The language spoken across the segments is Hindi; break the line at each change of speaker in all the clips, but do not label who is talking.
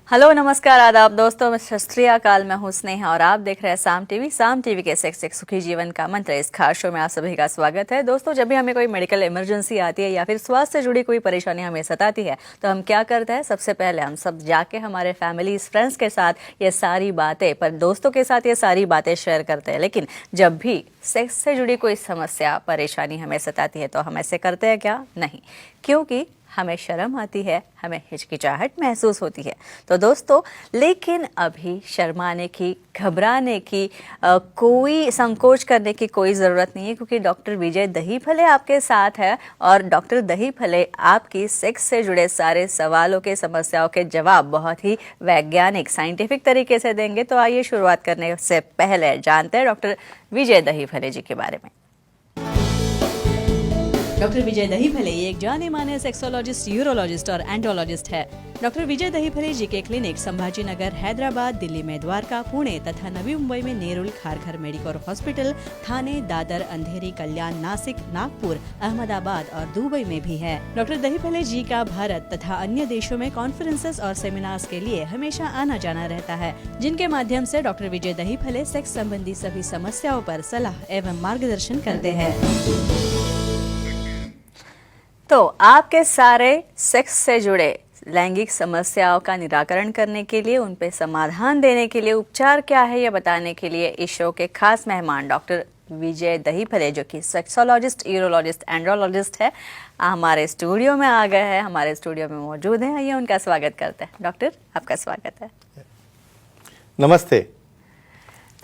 हेलो नमस्कार आदाब दोस्तों, मैं सत श्री अकाल। मैं हूं स्नेहा और आप देख रहे हैं साम टीवी के सेक्स एक सुखी जीवन का मंत्र। इस खास शो में आप सभी का स्वागत है। दोस्तों, जब भी हमें कोई मेडिकल इमरजेंसी आती है या फिर स्वास्थ्य से जुड़ी कोई परेशानी हमें सताती है तो हम क्या करते हैं? सबसे पहले हम सब जाके हमारे फैमिली फ्रेंड्स के साथ ये सारी बातें, पर दोस्तों के साथ ये सारी बातें शेयर करते हैं। लेकिन जब भी सेक्स से जुड़ी कोई समस्या परेशानी हमें सताती है तो हम ऐसे करते हैं क्या? नहीं, क्योंकि हमें शर्म आती है, हमें हिचकिचाहट महसूस होती है। तो दोस्तों, लेकिन अभी शर्माने की, घबराने की, कोई संकोच करने की कोई ज़रूरत नहीं है, क्योंकि डॉक्टर विजय दहीफले आपके साथ है और डॉक्टर दहीफले आपकी सेक्स से जुड़े सारे सवालों के, समस्याओं के जवाब बहुत ही वैज्ञानिक, साइंटिफिक तरीके से देंगे। तो आइए शुरुआत करने से पहले जानते हैं डॉक्टर विजय दहीफले जी के बारे में। डॉक्टर विजय दहीफले एक जाने माने सेक्सोलॉजिस्ट, यूरोलॉजिस्ट और एंडोलॉजिस्ट है। डॉक्टर विजय दहीफले जी के क्लिनिक संभाजी नगर, हैदराबाद, दिल्ली में द्वारका, पुणे तथा नवी मुंबई में नेरुल, खारघर मेडिकोर हॉस्पिटल, थाने, दादर, अंधेरी, कल्याण, नासिक, नागपुर, अहमदाबाद और दुबई में भी है। डॉक्टर दहीफले जी का भारत तथा अन्य देशों में कॉन्फ्रेंसेस और सेमिनार्स के लिए हमेशा आना जाना रहता है, जिनके माध्यम से डॉक्टर विजय दहीफले सेक्स संबंधी सभी समस्याओं पर सलाह एवं मार्गदर्शन करते हैं। तो आपके सारे सेक्स से जुड़े लैंगिक समस्याओं का निराकरण करने के लिए, उन पे समाधान देने के लिए, उपचार क्या है ये बताने के लिए इस शो के खास मेहमान डॉक्टर विजय दहीफले, जो कि सेक्सोलॉजिस्ट, यूरोलॉजिस्ट, एंड्रोलॉजिस्ट है, हमारे स्टूडियो में आ गए हैं, हमारे स्टूडियो में मौजूद हैं। आइए उनका स्वागत करते हैं। डॉक्टर, आपका स्वागत है।
नमस्ते।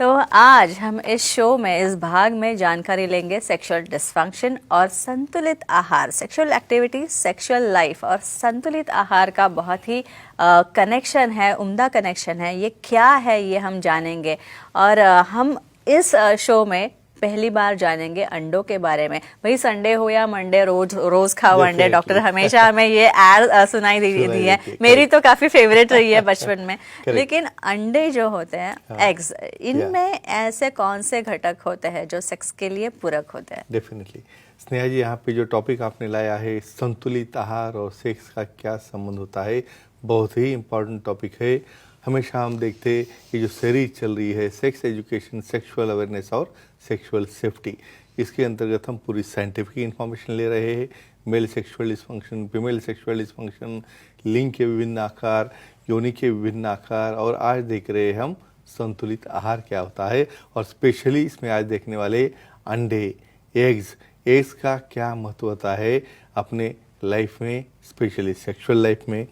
तो आज हम इस शो में, इस भाग में जानकारी लेंगे सेक्सुअल डिसफंक्शन और संतुलित आहार, सेक्सुअल एक्टिविटी, सेक्सुअल लाइफ और संतुलित आहार का बहुत ही कनेक्शन है, उम्दा कनेक्शन है। ये क्या है ये हम जानेंगे। और हम इस शो में पहली बार जानेंगे अंडों के बारे में। भाई संडे हो या मंडे, रोज खाओ अंडे। डॉक्टर हमेशा हमें ये एड सुनाई दी है, मेरी तो काफी फेवरेट रही है बचपन में। लेकिन अंडे जो होते हैं, एग्स, इनमें ऐसे कौन से घटक होते हैं जो सेक्स के लिए पूरक होते हैं?
डेफिनेटली स्नेहा जी, यहाँ पे जो टॉपिक आपने लाया है, संतुलित आहार और सेक्स का क्या संबंध होता है, बहुत ही इम्पोर्टेंट टॉपिक है। हमेशा हम देखते हैं कि जो सीरीज चल रही है सेक्स एजुकेशन, सेक्सुअल अवेयरनेस और सेक्सुअल सेफ्टी, इसके अंतर्गत हम पूरी साइंटिफिक इंफॉर्मेशन ले रहे हैं। Male sexual dysfunction, female sexual dysfunction, लिंग के विभिन्न आकार, योनि के विभिन्न आकार, और आज देख रहे हैं हम संतुलित आहार क्या होता है। और स्पेशली इसमें आज देखने वाले अंडे, एग्स का क्या महत्व होता है अपने लाइफ में, स्पेशली सेक्सुअल लाइफ में।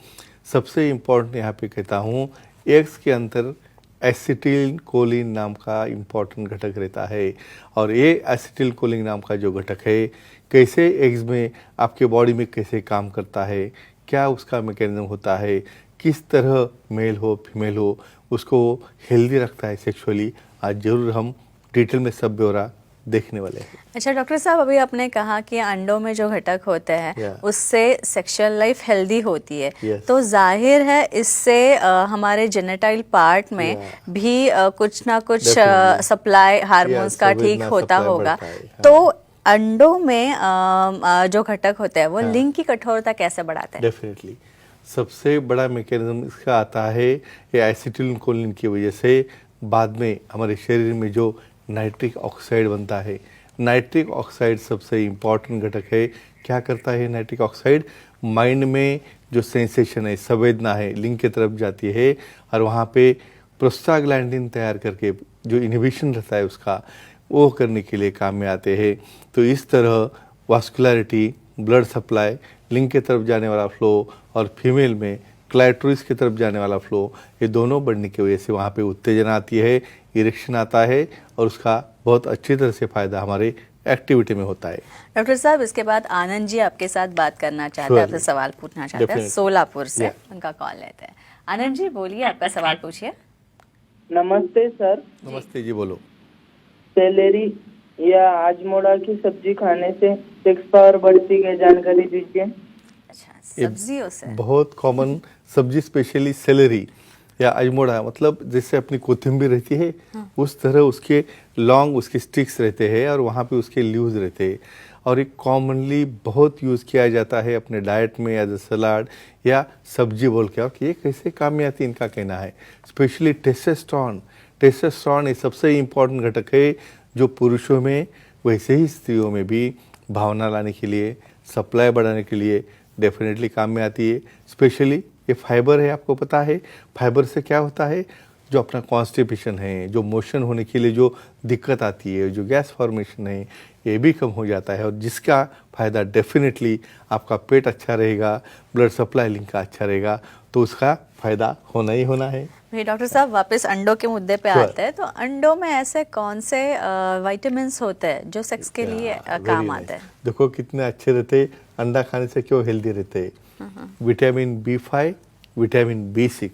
सबसे इम्पोर्टेंट यहाँ पे कहता हूँ, एग्स के अंदर एसिटिल कोलिन नाम का इम्पोर्टेंट घटक रहता है। और ये एसिटिल कोलिन नाम का जो घटक है, कैसे एग्स में आपके बॉडी में कैसे काम करता है, क्या उसका मैकेनिज्म होता है, किस तरह मेल हो फीमेल हो उसको हेल्दी रखता है सेक्सुअली, आज जरूर हम डिटेल में सब ब्यौरा देखने वाले हैं।
अच्छा डॉक्टर साहब, अभी आपने कहा कि अंडों में जो घटक होते हैं उससे सेक्सुअल लाइफ हेल्दी होती है। तो जाहिर है इससे हमारे जेनेटाइल पार्ट में भी कुछ ना कुछ सप्लाई हार्मोन्स का ठीक होता होगा। तो अंडों में जो घटक होते हैं वो लिंग की कठोरता कैसे बढ़ाते हैं?
डेफिनेटली सबसे बड़ा मैकेनिज्म इसका आता है ये एसिटिल कोलिन की वजह से। बाद में हमारे शरीर में जो नाइट्रिक ऑक्साइड बनता है, नाइट्रिक ऑक्साइड सबसे इम्पॉर्टेंट घटक है। क्या करता है नाइट्रिक ऑक्साइड? माइंड में जो सेंसेशन है, संवेदना है, लिंग की तरफ जाती है और वहाँ पे प्रोस्टाग्लैंडिन तैयार करके जो इनहिबिशन रहता है उसका, वो करने के लिए काम में आते हैं। तो इस तरह वास्कुलरिटी, ब्लड सप्लाई, लिंग की तरफ जाने वाला फ्लो और फीमेल में क्लाइटोरिस की तरफ जाने वाला फ्लो, ये दोनों बढ़ने की वजह से वहाँ पे उत्तेजना आती है, इरेक्शन आता है और उसका बहुत अच्छी तरह से फायदा हमारे एक्टिविटी में होता है।
डॉक्टर साहब, इसके बाद आनंद जी आपके साथ बात करना चाहते हैं, आपसे सवाल पूछना चाहते हैं, सोलापुर से उनका कॉल लेते हैं। आनंद जी बोलिए, आपका सवाल पूछिए।
नमस्ते सर।
नमस्ते जी, बोलो।
सेलेरी या आजमोड़ा की सब्जी खाने से सेक्स पावर बढ़ती है, जानकारी दीजिए।
अच्छा, सब्जियों से?
बहुत कॉमन सब्जी, स्पेशली सेलेरी या अजमोड़ा, मतलब जैसे अपनी कोथिंबीर रहती है उस तरह उसके लॉन्ग उसके स्टिक्स रहते हैं और वहाँ पे उसके लीव्स रहते हैं। और ये कॉमनली बहुत यूज़ किया जाता है अपने डाइट में एज अ सलाड या सब्जी बोल के। और ये कैसे काम में आती है इनका कहना है, स्पेशली टेस्टोस्टेरोन। टेस्टोस्टेरोन ये सबसे इम्पॉर्टेंट घटक है जो पुरुषों में वैसे ही स्त्रियों में भी भावना लाने के लिए, सप्लाई बढ़ाने के लिए डेफिनेटली काम में आती है। स्पेशली ये फाइबर है, आपको पता है फाइबर से क्या होता है, जो अपना कॉन्स्टिपेशन है, जो मोशन होने के लिए जो दिक्कत आती है, जो गैस फॉर्मेशन है, ये भी कम हो जाता है। और जिसका फ़ायदा डेफिनेटली आपका पेट अच्छा रहेगा, ब्लड सप्लाई लिंक का अच्छा रहेगा, तो उसका फ़ायदा होना ही होना है।
भाई डॉक्टर साहब वापस अंडों के मुद्दे पे
Sure.
आते हैं, तो अंडों में ऐसे कौन से विटामिन्स होते हैं जो सेक्स के लिए काम आते हैं?
देखो कितने अच्छे रहते, अंडा खाने से क्यों हेल्दी रहते। विटामिन B5, विटामिन B6,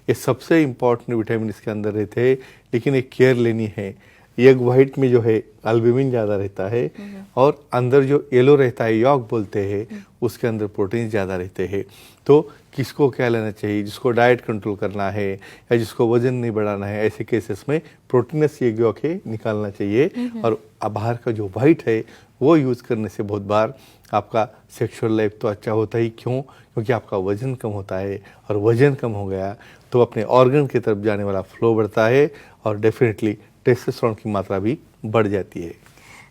ये सबसे इम्पोर्टेंट विटामिन इसके अंदर रहते हैं। लेकिन एक केयर लेनी है, एग वाइट में जो है अल्बुमिन ज़्यादा रहता है, और अंदर जो येलो रहता है यॉक बोलते हैं, उसके अंदर प्रोटीन ज़्यादा रहते हैं। तो किसको क्या लेना चाहिए, जिसको डाइट कंट्रोल करना है या जिसको वजन नहीं बढ़ाना है, ऐसे केसेस में प्रोटीनस एग यॉक है निकालना चाहिए। और बाहर का जो वाइट है वो यूज़ करने से बहुत बार आपका सेक्सुअल लाइफ तो अच्छा होता ही, क्यों, क्योंकि आपका वजन कम होता है, और वजन कम हो गया तो अपने ऑर्गन की तरफ जाने वाला फ्लो बढ़ता है, और डेफिनेटली टेस्टोस्टेरोन की मात्रा भी बढ़ जाती है।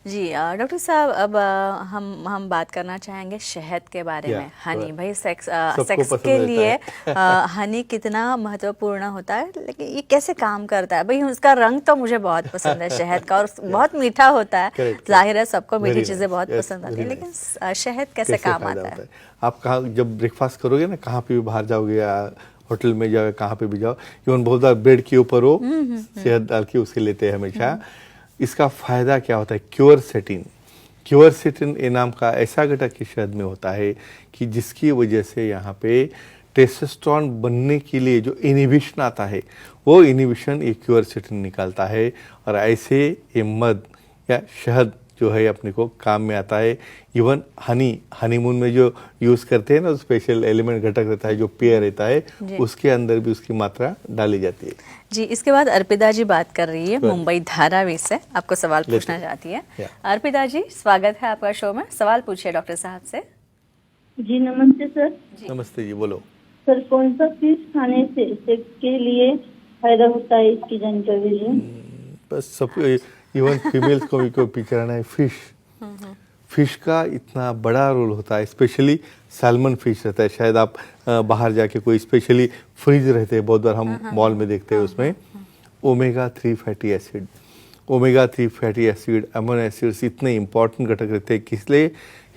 जी डॉक्टर साहब, अब हम बात करना चाहेंगे शहद के बारे में। हनी, भाई सेक्स
पसंद
के
रहता
लिए हनी कितना महत्वपूर्ण होता है, लेकिन ये कैसे काम करता है? भाई उसका रंग तो मुझे बहुत पसंद है शहद का, और बहुत मीठा होता है।
Correct,
जाहिर है सबको मीठी
Very
चीज़ें
nice.
बहुत
Yes,
पसंद आती है,
very
लेकिन शहद कैसे काम
फायदा
आता
होता
है?
आप कहाँ जब ब्रेकफास्ट करोगे ना, कहाँ पे भी बाहर जाओगे या होटल में जाओ, कहाँ पे भी जाओ, इवन बहुत बार ब्रेड के ऊपर वो शहद डाल के उसे लेते हैं हमेशा। इसका फ़ायदा क्या होता है, क्यूरसेटिन। क्यूरसेटिन ये नाम का ऐसा घटक के शहद में होता है कि जिसकी वजह से यहाँ पे टेस्टोस्टेरोन बनने के लिए जो इनहिबिशन आता है, वो इनहिबिशन ये क्यूरसेटिन निकालता है। और ऐसे ये मध या शहद जो है अपने को काम में आता है। इवन हनीमून में जो यूज़ करते हैं ना, स्पेशल एलिमेंट घटक रहता है जो पेय रहता है, उसके अंदर भी उसकी मात्रा डाली जाती है।
जी, इसके बाद अर्पिता जी बात कर रही है मुंबई धारावी से, आपको सवाल पूछना चाहती है। अर्पिता जी, स्वागत है आपका शो में, सवाल पूछिए डॉक्टर साहब से।
जी नमस्ते सर।
नमस्ते जी, बोलो।
सर कौन सा फिश खाने से सेक्स के लिए फायदा होता है, इसकी जानकारी दीजिए।
बस सब इवन फीमेल्स को भी कोई पिछड़ना है, फिश का इतना बड़ा रोल होता है। स्पेशली सैल्मन फिश रहता है, शायद आप बाहर जाके कोई स्पेशली फ्रिज रहते हैं, बहुत बार हम मॉल में देखते हैं, उसमें omega 3 fatty acid, omega 3 fatty acid, amino acids इतने इंपॉर्टेंट घटक रहते हैं। किस लिए?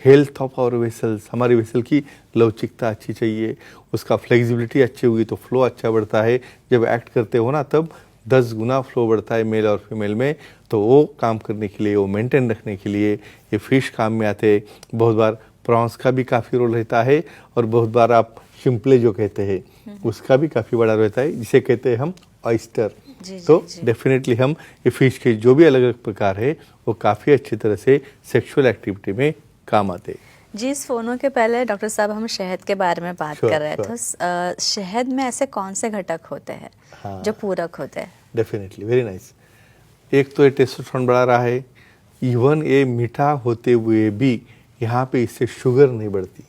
हेल्थ ऑफ आवर वेसल्स, हमारी वेसल की लवचिकता अच्छी चाहिए, उसका फ्लेक्सिबिलिटी अच्छी होगी तो फ्लो अच्छा बढ़ता है। जब एक्ट करते हो ना, तब 10 गुना फ्लो बढ़ता है मेल और फीमेल में। तो वो काम करने के लिए, वो मेंटेन रखने के लिए ये फिश काम में आते हैं। बहुत बार प्रॉन्स का भी काफ़ी रोल रहता है, और बहुत बार आप शिम्पले जो कहते हैं उसका भी काफ़ी बड़ा रहता है, जिसे कहते हैं हम ऑयस्टर। तो डेफिनेटली हम ये फिश के जो भी अलग अलग प्रकार है वो काफ़ी अच्छी तरह से सेक्सुअल एक्टिविटी में काम आते हैं।
जी, इस फोनों के पहले डॉक्टर साहब हम शहद के बारे में बात कर रहे थे। तो शहद में ऐसे कौन से घटक होते हैं जो पूरक होते हैं?
Definitely, very nice. एक तो ये टेस्टोस्टेरोन बढ़ा रहा है, इवन ये मीठा होते हुए भी यहाँ पे इससे शुगर नहीं बढ़ती,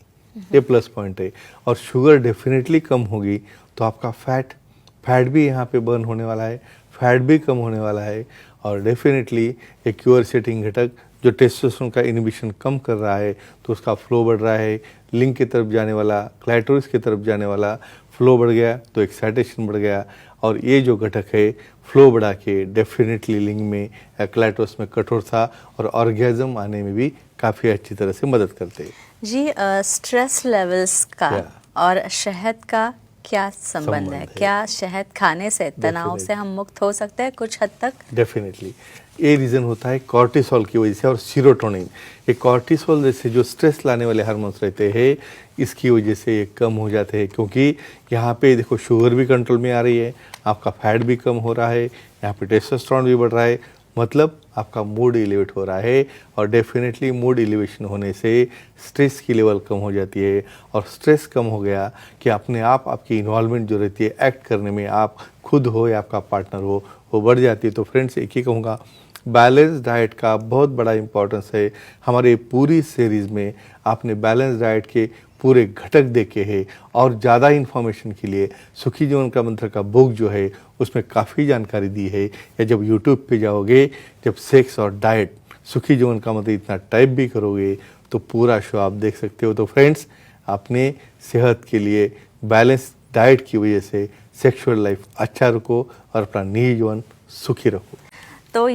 ये प्लस पॉइंट है। और शुगर डेफिनेटली कम होगी तो आपका फैट भी यहाँ पे बर्न होने वाला है, फैट भी कम होने वाला है। और डेफिनेटली ये क्यूरसेटिंग घटक जो टेस्टोस्टेरोन का इनहिबिशन कम कर रहा है, तो उसका फ्लो बढ़ रहा है, लिंग की तरफ जाने वाला, क्लाइटोरिस की तरफ जाने वाला फ्लो बढ़ गया तो एक्साइटेशन बढ़ गया। और ये जो घटक है फ्लो बढ़ा के डेफिनेटली लिंग में, क्लाइटोरिस में कठोरता और ऑर्गेज्म आने में भी काफ़ी अच्छी तरह से मदद करते हैं।
जी, स्ट्रेस लेवल्स का और शहद का क्या संबंध है? क्या शहद खाने से तनाव से हम मुक्त हो सकते हैं कुछ हद तक?
डेफिनेटली, ये रीज़न होता है कॉर्टिसोल की वजह से और सीरोटोनिन। ये कॉर्टिसोल जैसे जो स्ट्रेस लाने वाले हार्मोन्स रहते हैं, इसकी वजह से ये कम हो जाते हैं। क्योंकि यहाँ पे देखो शुगर भी कंट्रोल में आ रही है, आपका फैट भी कम हो रहा है, यहाँ पे टेस्टोस्टेरोन भी बढ़ रहा है, मतलब आपका मूड एलिवेट हो रहा है। और डेफिनेटली मूड एलिवेशन होने से स्ट्रेस की लेवल कम हो जाती है। और स्ट्रेस कम हो गया कि अपने आप आपकी इन्वॉल्वमेंट जो रहती है एक्ट करने में, आप खुद हो या आपका पार्टनर हो, वो बढ़ जाती है। तो फ्रेंड्स, एक ही कहूँगा, बैलेंस डाइट का बहुत बड़ा इम्पोर्टेंस है। हमारे पूरी सीरीज़ में आपने बैलेंस डाइट के पूरे घटक देखे हैं और ज़्यादा इन्फॉर्मेशन के लिए सुखी जीवन का मंत्र का बुक जो है उसमें काफ़ी जानकारी दी है। या जब यूट्यूब पे जाओगे, जब सेक्स और डाइट सुखी जीवन का मंत्र इतना टाइप भी करोगे तो पूरा शो आप देख सकते हो। तो फ्रेंड्स, अपने सेहत के लिए बैलेंस डाइट की वजह से सेक्सुअल लाइफ अच्छा रखो और अपना निजी जीवन सुखी रखो।
तो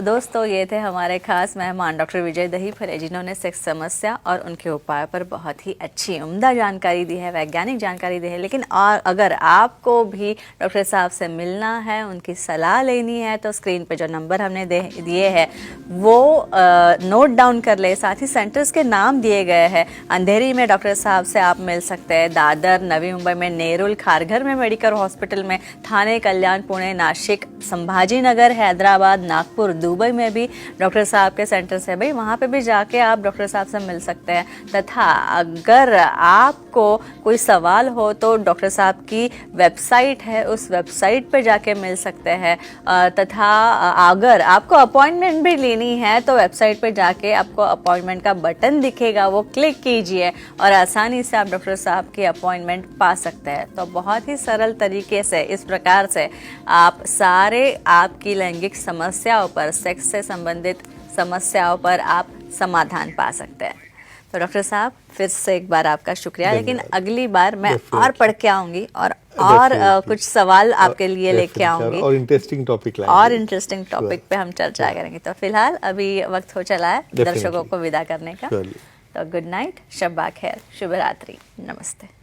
दोस्तों, ये थे हमारे खास मेहमान डॉक्टर विजय दहीफले, जिन्होंने सेक्स समस्या और उनके उपाय पर बहुत ही अच्छी उम्दा जानकारी दी है, वैज्ञानिक जानकारी दी है। लेकिन और अगर आपको भी डॉक्टर साहब से मिलना है, उनकी सलाह लेनी है, तो स्क्रीन पे जो नंबर हमने दिए हैं वो नोट डाउन कर ले। साथ ही सेंटर्स के नाम दिए गए हैं। अंधेरी में डॉक्टर साहब से आप मिल सकते हैं, दादर, नवी मुंबई में नेरुल, खारघर में मेडिकल हॉस्पिटल में, थाने, कल्याण, पुणे, नासिक, संभाजी नगर, हैदराबाद, नागपुर, दुबई में भी डॉक्टर साहब के सेंटर्स है भाई, वहाँ पे भी जाके आप डॉक्टर साहब से मिल सकते हैं। तथा अगर आपको कोई सवाल हो तो डॉक्टर साहब की वेबसाइट है, उस वेबसाइट पे जाके मिल सकते हैं। तथा अगर आपको अपॉइंटमेंट भी लेनी है तो वेबसाइट पे जाके आपको अपॉइंटमेंट का बटन दिखेगा, वो क्लिक कीजिए और आसानी से आप डॉक्टर साहब की अपॉइंटमेंट पा सकते हैं। तो बहुत ही सरल तरीके से इस प्रकार से आप सारे आपकी लैंगिक समस्याओं पर, सेक्स से संबंधित समस्याओं पर आप समाधान पा सकते हैं। तो डॉक्टर साहब, फिर से एक बार आपका शुक्रिया। लेकिन अगली बार मैं और पढ़ के आऊंगी और कुछ सवाल आपके लिए लेके आऊंगी
और इंटरेस्टिंग टॉपिक
पे हम चर्चा करेंगे। तो फिलहाल अभी वक्त हो चला है दर्शकों को विदा करने का। तो गुड नाइट, शब्बा खैर, शुभ रात्रि, नमस्ते।